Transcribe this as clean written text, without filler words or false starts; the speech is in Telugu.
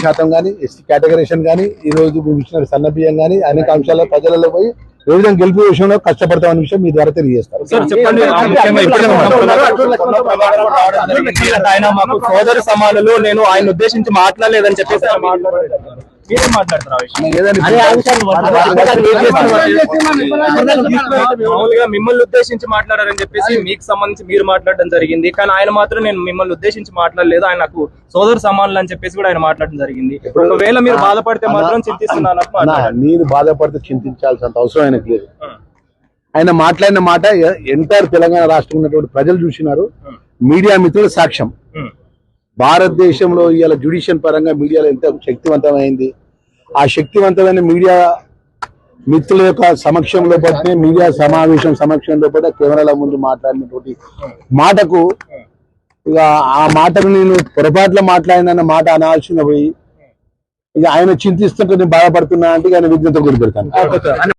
శాతం కానీ ఎస్టీ కేటగరేషన్ కానీ ఈ రోజు ఇచ్చిన సన్న బియ్యం కానీ అనేక అంశాల ప్రజలలో పోయి ఏ విధంగా గెలుపు విషయంలో కష్టపడతామన్న విషయం మీ ద్వారా తెలియజేస్తారు. ఆయన మాకు సోదర సమానులు, నేను ఆయన ఉద్దేశించి మాట్లాడలేదని చెప్పేసి మామూలుగా మిమ్మల్ని ఉద్దేశించి మాట్లాడారని చెప్పేసి మీకు సంబంధించి మీరు మాట్లాడడం జరిగింది. కానీ ఆయన మాత్రం నేను మిమ్మల్ని ఉద్దేశించి మాట్లాడలేదు, ఆయన నాకు సోదర సమానులు అని చెప్పేసి కూడా ఆయన మాట్లాడడం జరిగింది. ఒకవేళ మీరు బాధపడితే మాత్రం చింతిస్తున్నాను. నేను బాధపడితే చింతించాల్సినంత అవసరం ఆయనకు లేదు. ఆయన మాట్లాడిన మాట ఎంటైర్ తెలంగాణ రాష్ట్రం ఉన్నటువంటి ప్రజలు చూసినారు, మీడియా మిత్రుల సాక్ష్యం. భారతదేశంలో ఇవాళ జ్యుడిషియల్ పరంగా మీడియాలో ఎంత శక్తివంతమైంది, ఆ శక్తివంతమైన మీడియా మిత్రుల యొక్క సమక్షంలో పట్టిన మీడియా సమావేశం సమక్షంలో పట్ల కెమెరాల ముందు మాట్లాడినటువంటి మాటకు ఇక ఆ మాటకు నేను పొరపాట్ల మాట్లాడిన మాట అనాల్సిన పోయి ఇక ఆయన చింతిస్తుంటే నేను బాధపడుతున్నా అంటే ఆయన విజ్ఞత గురి పెడతాను.